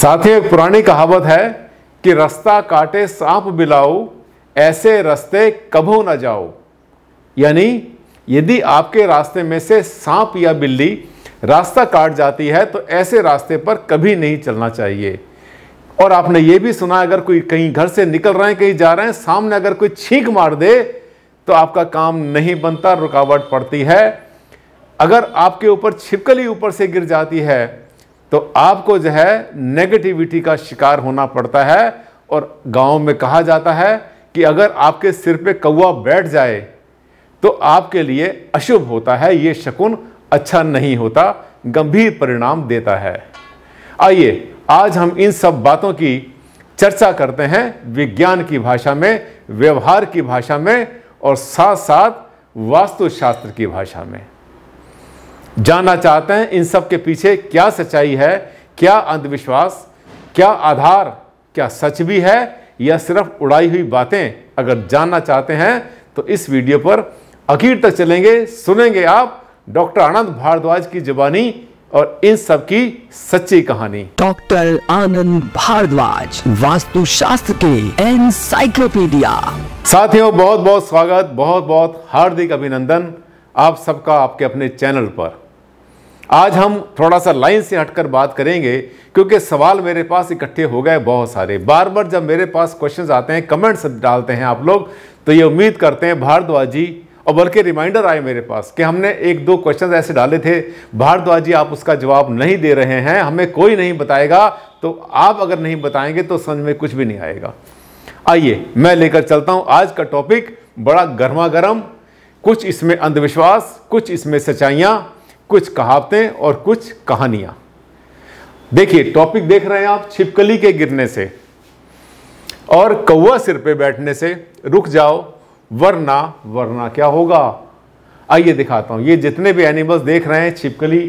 साथियों, एक पुरानी कहावत है कि रास्ता काटे सांप बिलाओ, ऐसे रास्ते कभू न जाओ। यानी यदि आपके रास्ते में से सांप या बिल्ली रास्ता काट जाती है तो ऐसे रास्ते पर कभी नहीं चलना चाहिए। और आपने ये भी सुना, अगर कोई कहीं घर से निकल रहे हैं, कहीं जा रहे हैं, सामने अगर कोई छींक मार दे तो आपका काम नहीं बनता, रुकावट पड़ती है। अगर आपके ऊपर छिपकली ऊपर से गिर जाती है तो आपको जो है नेगेटिविटी का शिकार होना पड़ता है। और गांव में कहा जाता है कि अगर आपके सिर पे कौवा बैठ जाए तो आपके लिए अशुभ होता है, ये शकुन अच्छा नहीं होता, गंभीर परिणाम देता है। आइए आज हम इन सब बातों की चर्चा करते हैं विज्ञान की भाषा में, व्यवहार की भाषा में और साथ साथ वास्तुशास्त्र की भाषा में। जानना चाहते हैं इन सब के पीछे क्या सच्चाई है, क्या अंधविश्वास, क्या आधार, क्या सच भी है या सिर्फ उड़ाई हुई बातें। अगर जानना चाहते हैं तो इस वीडियो पर आखिर तक चलेंगे, सुनेंगे आप डॉक्टर आनंद भारद्वाज की जुबानी और इन सब की सच्ची कहानी। डॉक्टर आनंद भारद्वाज, वास्तुशास्त्र के एनसाइक्लोपीडिया। साथियों, बहुत बहुत स्वागत, बहुत बहुत हार्दिक अभिनंदन आप सबका आपके अपने चैनल पर। आज हम थोड़ा सा लाइन से हटकर बात करेंगे क्योंकि सवाल मेरे पास इकट्ठे हो गए बहुत सारे। बार बार जब मेरे पास क्वेश्चंस आते हैं, कमेंट्स डालते हैं आप लोग, तो ये उम्मीद करते हैं भारद्वाज जी, और बल्कि रिमाइंडर आए मेरे पास कि हमने एक दो क्वेश्चंस ऐसे डाले थे, भारद्वाज जी आप उसका जवाब नहीं दे रहे हैं, हमें कोई नहीं बताएगा, तो आप अगर नहीं बताएंगे तो समझ में कुछ भी नहीं आएगा। आइए मैं लेकर चलता हूं आज का टॉपिक, बड़ा गर्मा गर्म, कुछ इसमें अंधविश्वास, कुछ इसमें सच्चाइयां, कुछ कहावतें और कुछ कहानियां। देखिए टॉपिक देख रहे हैं आप, छिपकली के गिरने से और कौवा सिर पे बैठने से रुक जाओ, वरना क्या होगा। आइए दिखाता हूं। ये जितने भी एनिमल्स देख रहे हैं, छिपकली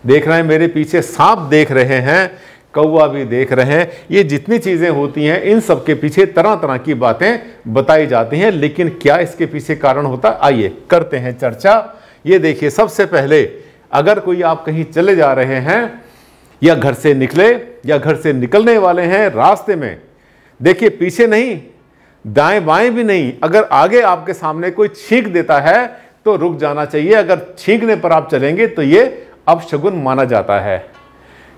देख रहे हैं, मेरे पीछे सांप देख रहे हैं, कौवा भी देख रहे हैं, ये जितनी चीजें होती हैं इन सब के पीछे तरह तरह की बातें बताई जाती हैं। लेकिन क्या इसके पीछे कारण होता है, आइए करते हैं चर्चा। ये देखिए, सबसे पहले अगर कोई आप कहीं चले जा रहे हैं या घर से निकले या घर से निकलने वाले हैं, रास्ते में देखिए पीछे नहीं, दाएं बाएं भी नहीं, अगर आगे आपके सामने कोई छींक देता है तो रुक जाना चाहिए। अगर छींकने पर आप चलेंगे तो ये अपशगुन माना जाता है।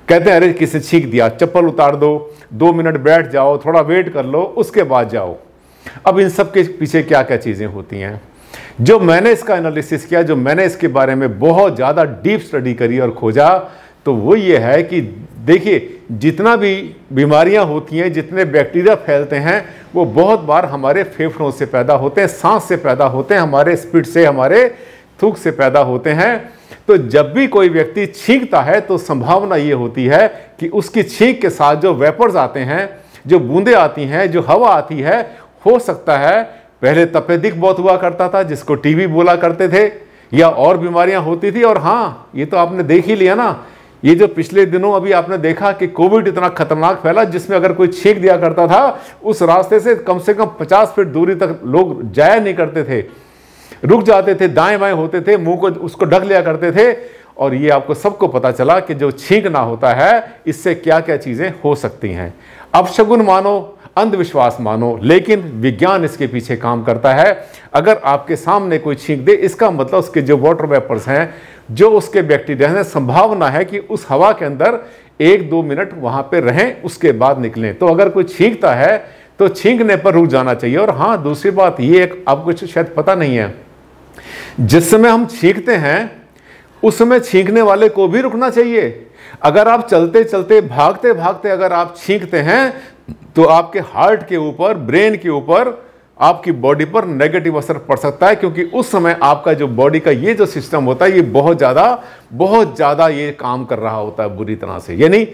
कहते हैं अरे किसी छींक दिया, चप्पल उतार दो, 2 मिनट बैठ जाओ, थोड़ा वेट कर लो, उसके बाद जाओ। अब इन सब के पीछे क्या क्या चीजें होती हैं, जो मैंने इसका एनालिसिस किया, जो मैंने इसके बारे में बहुत ज़्यादा डीप स्टडी करी और खोजा, तो वो ये है कि देखिए जितना भी बीमारियां होती हैं, जितने बैक्टीरिया फैलते हैं, वो बहुत बार हमारे फेफड़ों से पैदा होते हैं, सांस से पैदा होते हैं, हमारे स्पिट से, हमारे थूक से पैदा होते हैं। तो जब भी कोई व्यक्ति छींकता है तो संभावना ये होती है कि उसकी छींक के साथ जो वेपर्स आते हैं, जो बूंदें आती हैं, जो हवा आती है, हो सकता है पहले तपेदिक बहुत हुआ करता था जिसको टीबी बोला करते थे, या और बीमारियां होती थी। और हाँ, ये तो आपने देख ही लिया ना, ये जो पिछले दिनों अभी आपने देखा कि कोविड इतना खतरनाक फैला, जिसमें अगर कोई छींक दिया करता था उस रास्ते से कम 50 फीट दूरी तक लोग जाया नहीं करते थे, रुक जाते थे, दाएं बाएं होते थे, मुंह को उसको ढक लिया करते थे। और ये आपको सबको पता चला कि जो छींकना होता है इससे क्या क्या चीजें हो सकती हैं। अपशगुन मानो, अंधविश्वास मानो, लेकिन विज्ञान इसके पीछे काम करता है। अगर आपके सामने कोई छींक दे, इसका मतलब उसके जो वाटर वेपर्स हैं, जो उसके बैक्टीरिया हैं, संभावना है कि उस हवा के अंदर 1-2 मिनट वहां पे रहें, उसके बाद निकलें। तो अगर कोई छींकता है तो छींकने पर रुक जाना चाहिए। और हाँ, दूसरी बात ये एक आपको शायद पता नहीं है, जिस समय हम छींकते हैं उस समय छींकने वाले को भी रुकना चाहिए। अगर आप चलते चलते, भागते भागते अगर आप छींकते हैं तो आपके हार्ट के ऊपर, ब्रेन के ऊपर, आपकी बॉडी पर नेगेटिव असर पड़ सकता है, क्योंकि उस समय आपका जो बॉडी का ये जो सिस्टम होता है ये बहुत ज़्यादा ये काम कर रहा होता है बुरी तरह से, यानी,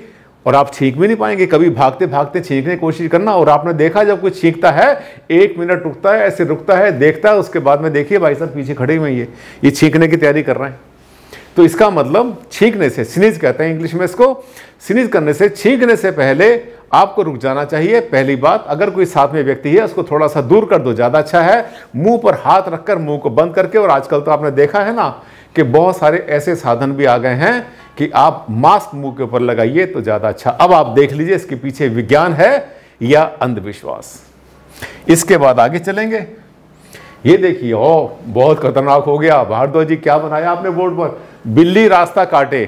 और आप छींक भी नहीं पाएंगे। कभी भागते भागते छींकने की कोशिश करना, और आपने देखा जब कोई छींकता है 1 मिनट रुकता है, ऐसे रुकता है, देखता है, उसके बाद में देखिए भाई साहब पीछे खड़े हुए ये छींकने की तैयारी कर रहे हैं। तो इसका मतलब छींकने से, स्नीज कहते हैं इंग्लिश में इसको, स्नीज करने से, छींकने से पहले आपको रुक जाना चाहिए। पहली बात, अगर कोई साथ में व्यक्ति है उसको थोड़ा सा दूर कर दो, ज्यादा अच्छा है। मुंह पर हाथ रखकर, मुंह को बंद करके, और आजकल तो आपने देखा है ना कि बहुत सारे ऐसे साधन भी आ गए हैं कि आप मास्क मुंह के ऊपर लगाइए तो ज़्यादा अच्छा। अब आप देख लीजिए इसके पीछे विज्ञान है या अंधविश्वास। इसके बाद आगे चलेंगे। ये देखिए, ओ बहुत खतरनाक हो गया। भारद्वाज जी क्या बनाया आपने बोर्ड पर? बिल्ली रास्ता काटे,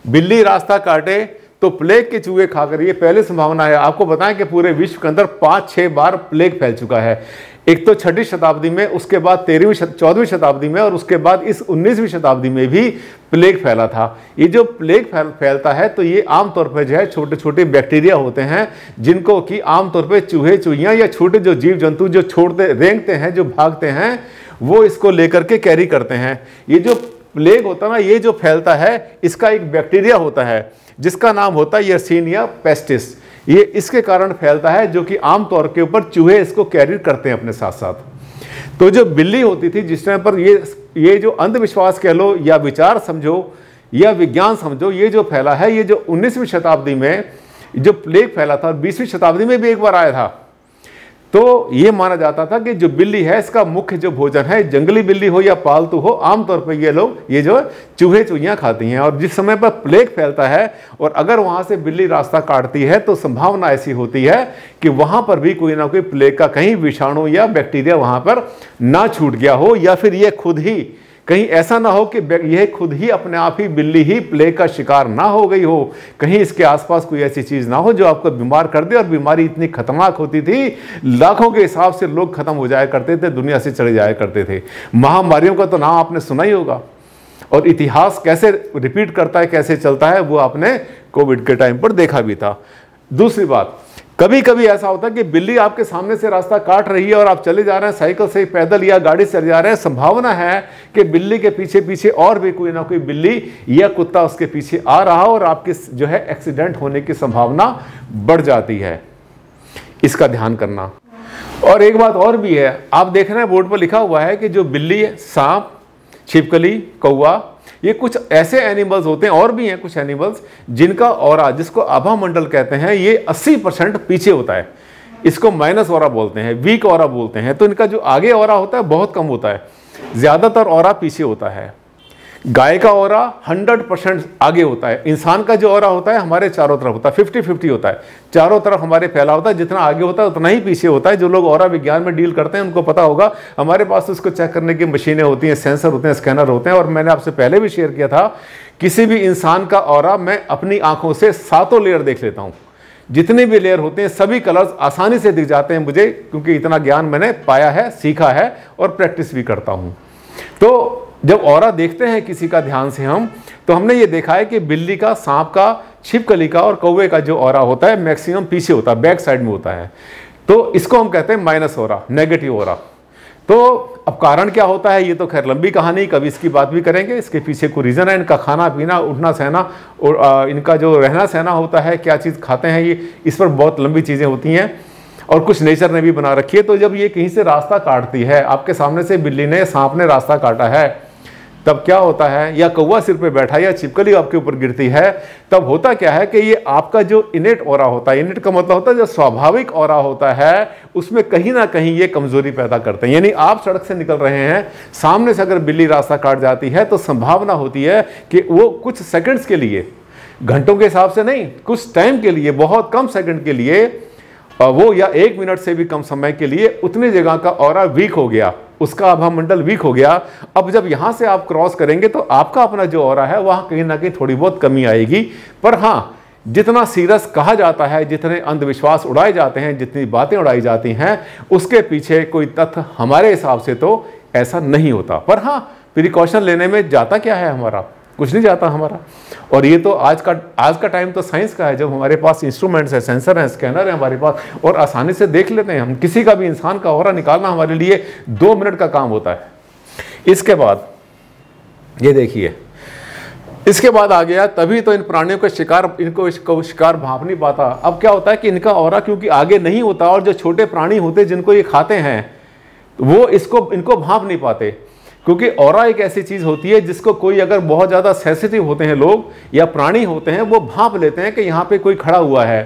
बिल्ली रास्ता काटे तो प्लेग के चूहे खाकर, ये पहले संभावना है। आपको बताएं कि पूरे विश्व के अंदर 5-6 बार प्लेग फैल चुका है। एक तो 6वीं शताब्दी में, उसके बाद 14वीं शताब्दी में, और उसके बाद इस 19वीं शताब्दी में भी प्लेग फैला था। ये जो प्लेग फैलता है तो ये आमतौर पर जो है छोटे छोटे बैक्टीरिया होते हैं, जिनको कि आमतौर पर चूहे चूहियाँ या छोटे जो जीव जंतु जो छोड़ते रेंगते हैं, जो भागते हैं, वो इसको लेकर के कैरी करते हैं। ये जो प्लेग होता है ना, ये जो फैलता है, इसका एक बैक्टीरिया होता है जिसका नाम होता है यर्सीनिया पेस्टिस। ये इसके कारण फैलता है, जो कि आमतौर के ऊपर चूहे इसको कैरी करते हैं अपने साथ साथ। तो जो बिल्ली होती थी जिस टाइम पर ये जो अंधविश्वास कह लो या विचार समझो या विज्ञान समझो, ये जो फैला है, ये जो 19वीं शताब्दी में जो प्लेग फैला था और 20वीं शताब्दी में भी एक बार आया था। तो ये माना जाता था कि जो बिल्ली है इसका मुख्य जो भोजन है, जंगली बिल्ली हो या पालतू हो, आमतौर पर ये लोग ये जो चूहे चूहियाँ खाती हैं। और जिस समय पर प्लेग फैलता है और अगर वहाँ से बिल्ली रास्ता काटती है तो संभावना ऐसी होती है कि वहाँ पर भी कोई ना कोई प्लेग का कहीं विषाणु या बैक्टीरिया वहाँ पर ना छूट गया हो, या फिर ये खुद ही कहीं ऐसा ना हो कि यह खुद ही अपने आप ही बिल्ली ही प्लेग का शिकार ना हो गई हो, कहीं इसके आसपास कोई ऐसी चीज ना हो जो आपको बीमार कर दे। और बीमारी इतनी खतरनाक होती थी, लाखों के हिसाब से लोग खत्म हो जाया करते थे, दुनिया से चले जाया करते थे। महामारियों का तो नाम आपने सुना ही होगा, और इतिहास कैसे रिपीट करता है, कैसे चलता है, वो आपने कोविड के टाइम पर देखा भी था। दूसरी बात, कभी कभी ऐसा होता है कि बिल्ली आपके सामने से रास्ता काट रही है और आप चले जा रहे हैं साइकिल से, पैदल या गाड़ी से चले जा रहे हैं, संभावना है कि बिल्ली के पीछे पीछे और भी कोई ना कोई बिल्ली या कुत्ता उसके पीछे आ रहा हो और आपके जो है एक्सीडेंट होने की संभावना बढ़ जाती है। इसका ध्यान करना। और एक बात और भी है, आप देख रहे हैं बोर्ड पर लिखा हुआ है कि जो बिल्ली, सांप, छिपकली, कौवा, ये कुछ ऐसे एनिमल्स होते हैं, और भी हैं कुछ एनिमल्स जिनका ऑरा, जिसको आभा मंडल कहते हैं, ये 80% पीछे होता है। इसको माइनस ऑरा बोलते हैं, वीक ऑरा बोलते हैं। तो इनका जो आगे ऑरा होता है बहुत कम होता है, ज्यादातर ऑरा पीछे होता है। गाय का ऑरा 100% आगे होता है। इंसान का जो ऑरा होता है हमारे चारों तरफ होता है, 50-50 होता है, चारों तरफ हमारे फैला होता है। जितना आगे होता है उतना ही पीछे होता है। जो लोग ऑरा विज्ञान में डील करते हैं उनको पता होगा। हमारे पास तो उसको चेक करने की मशीनें होती हैं, सेंसर होते हैं, स्कैनर होते हैं। और मैंने आपसे पहले भी शेयर किया था, किसी भी इंसान का ऑरा मैं अपनी आंखों से 7 लेयर देख लेता हूँ। जितने भी लेयर होते हैं सभी कलर्स आसानी से दिख जाते हैं मुझे, क्योंकि इतना ज्ञान मैंने पाया है, सीखा है और प्रैक्टिस भी करता हूँ। तो जब ऑरा देखते हैं किसी का ध्यान से हम, तो हमने ये देखा है कि बिल्ली का, सांप का, छिपकली का और कौवे का जो ऑरा होता है मैक्सिमम पीछे होता है, बैक साइड में होता है। तो इसको हम कहते हैं माइनस ऑरा, नेगेटिव ऑरा। तो अब कारण क्या होता है, ये तो खैर लंबी कहानी, कभी इसकी बात भी करेंगे। इसके पीछे कोई रीज़न है, इनका खाना पीना, उठना सहना और इनका जो रहना सहना होता है, क्या चीज़ खाते हैं, ये इस पर बहुत लंबी चीज़ें होती हैं और कुछ नेचर ने भी बना रखी है। तो जब ये कहीं से रास्ता काटती है, आपके सामने से बिल्ली ने, सांप ने रास्ता काटा है, तब क्या होता है, या कौवा सिर पे बैठा या छिपकली आपके ऊपर गिरती है, तब होता क्या है कि ये आपका जो इनेट ऑरा होता है, इनेट का मतलब होता है जो स्वाभाविक ऑरा होता है, उसमें कहीं ना कहीं ये कमजोरी पैदा करते हैं। यानी आप सड़क से निकल रहे हैं, सामने से अगर बिल्ली रास्ता काट जाती है तो संभावना होती है कि वो कुछ सेकंड्स के लिए, घंटों के हिसाब से नहीं, कुछ टाइम के लिए, बहुत कम सेकंड के लिए, वो या 1 मिनट से भी कम समय के लिए उतनी जगह का ऑरा वीक हो गया, उसका आभा मंडल वीक हो गया। अब जब यहां से आप क्रॉस करेंगे तो आपका अपना जो ऑरा है वहां कहीं ना कहीं थोड़ी बहुत कमी आएगी। पर हां, जितना सीरियस कहा जाता है, जितने अंधविश्वास उड़ाए जाते हैं, जितनी बातें उड़ाई जाती हैं, उसके पीछे कोई तथ्य हमारे हिसाब से तो ऐसा नहीं होता। पर हां, प्रिकॉशन लेने में जाता क्या है, हमारा कुछ नहीं जाता हमारा। और ये तो आज का टाइम तो साइंस का है, जब हमारे पास इंस्ट्रूमेंट्स है, सेंसर है, स्कैनर है हमारे पास, और आसानी से देख लेते हैं हम। किसी का भी इंसान का ऑरा निकालना हमारे लिए 2 मिनट का काम होता है। इसके बाद ये देखिए, इसके बाद आ गया, तभी तो इन प्राणियों का शिकार, इनको शिकार भांप नहीं पाता। अब क्या होता है कि इनका ऑरा क्योंकि आगे नहीं होता, और जो छोटे प्राणी होते हैं जिनको ये खाते हैं वो इनको भांप नहीं पाते, क्योंकि ऑरा एक ऐसी चीज होती है जिसको कोई अगर बहुत ज्यादा सेंसिटिव होते हैं लोग या प्राणी होते हैं, वो भांप लेते हैं कि यहाँ पे कोई खड़ा हुआ है।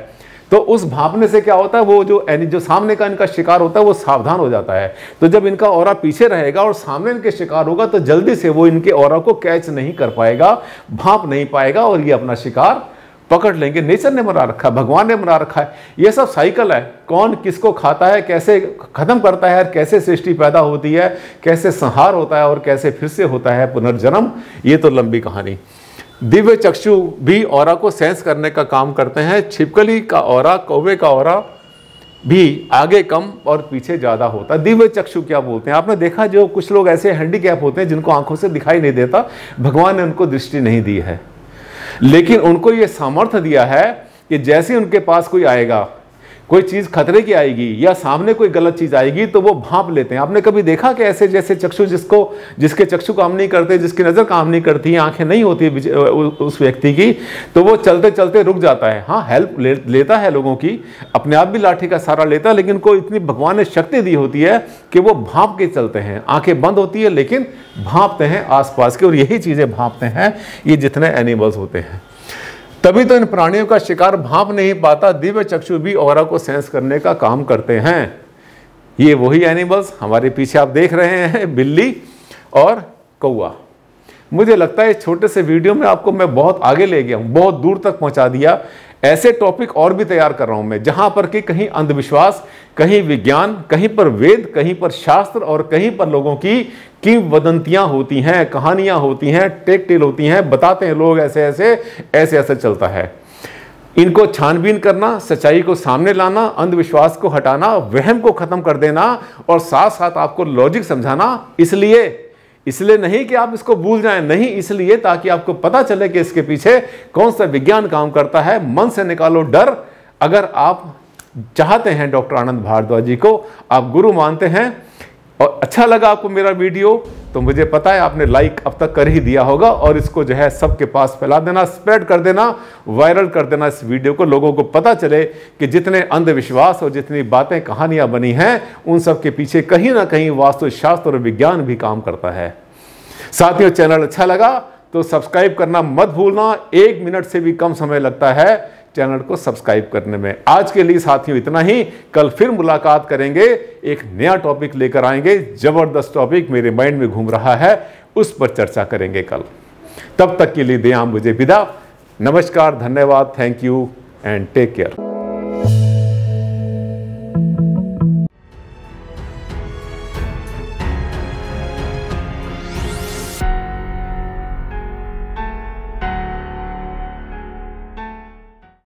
तो उस भांपने से क्या होता है, वो जो सामने का इनका शिकार होता है वो सावधान हो जाता है। तो जब इनका ऑरा पीछे रहेगा और सामने इनके शिकार होगा तो जल्दी से वो इनके ऑरा को कैच नहीं कर पाएगा, भांप नहीं पाएगा और ये अपना शिकार पकड़ लेंगे। नेचर ने बना रखा है, भगवान ने बना रखा है, ये सब साइकिल है। कौन किसको खाता है, कैसे खत्म करता है, कैसे सृष्टि पैदा होती है, कैसे संहार होता है और कैसे फिर से होता है पुनर्जन्म, ये तो लंबी कहानी। दिव्य चक्षु भी ऑरा को सेंस करने का काम करते हैं। छिपकली का ऑरा, कौवे का ऑरा भी आगे कम और पीछे ज्यादा होता है। दिव्य चक्षु क्या बोलते हैं, आपने देखा जो कुछ लोग ऐसे हैंडीकैप होते हैं जिनको आंखों से दिखाई नहीं देता, भगवान ने उनको दृष्टि नहीं दी है, लेकिन उनको यह सामर्थ्य दिया है कि जैसे उनके पास कोई आएगा, कोई चीज खतरे की आएगी या सामने कोई गलत चीज आएगी तो वो भांप लेते हैं। आपने कभी देखा कि ऐसे जैसे चक्षु जिसके चक्षु काम नहीं करते, जिसकी नजर काम नहीं करती, आंखें नहीं होती उस व्यक्ति की, तो वो चलते चलते रुक जाता है। हाँ, हेल्प लेता है लोगों की, अपने आप भी लाठी का सहारा लेता है, लेकिन को इतनी भगवान ने शक्ति दी होती है कि वो भांप के चलते हैं। आंखें बंद होती है लेकिन भांपते हैं आसपास के, और यही चीजें भांपते हैं ये जितने एनिमल्स होते हैं। तभी तो इन प्राणियों का शिकार भांप नहीं पाता। दिव्य चक्षु भी ऑरा को सेंस करने का काम करते हैं। ये वही एनिमल्स हमारे पीछे आप देख रहे हैं, बिल्ली और कौवा। मुझे लगता है इस छोटे से वीडियो में आपको मैं बहुत आगे ले गया हूं, बहुत दूर तक पहुंचा दिया। ऐसे टॉपिक और भी तैयार कर रहा हूं मैं, जहां पर कि कहीं अंधविश्वास, कहीं विज्ञान, कहीं पर वेद, कहीं पर शास्त्र और कहीं पर लोगों की किंवदंतियां होती हैं, कहानियां होती हैं, टेक टेल होती हैं, बताते हैं लोग ऐसे ऐसे चलता है। इनको छानबीन करना, सच्चाई को सामने लाना, अंधविश्वास को हटाना, वहम को खत्म कर देना और साथ साथ आपको लॉजिक समझाना, इसलिए नहीं कि आप इसको भूल जाएं, नहीं, इसलिए ताकि आपको पता चले कि इसके पीछे कौन सा विज्ञान काम करता है। मन से निकालो डर। अगर आप चाहते हैं डॉक्टर आनंद भारद्वाज जी को, आप गुरु मानते हैं और अच्छा लगा आपको मेरा वीडियो, तो मुझे पता है आपने लाइक अब तक कर ही दिया होगा, और इसको जो है सबके पास फैला देना, स्प्रेड कर देना, वायरल कर देना इस वीडियो को। लोगों को पता चले कि जितने अंधविश्वास और जितनी बातें, कहानियां बनी हैं, उन सब के पीछे कहीं ना कहीं वास्तुशास्त्र और विज्ञान भी काम करता है। साथियों, चैनल अच्छा लगा तो सब्सक्राइब करना मत भूलना। 1 मिनट से भी कम समय लगता है चैनल को सब्सक्राइब करने में। आज के लिए साथियों इतना ही। कल फिर मुलाकात करेंगे, एक नया टॉपिक लेकर आएंगे। जबरदस्त टॉपिक मेरे माइंड में घूम रहा है, उस पर चर्चा करेंगे कल। तब तक के लिए दें आप मुझे विदा। नमस्कार, धन्यवाद, thank you and take care.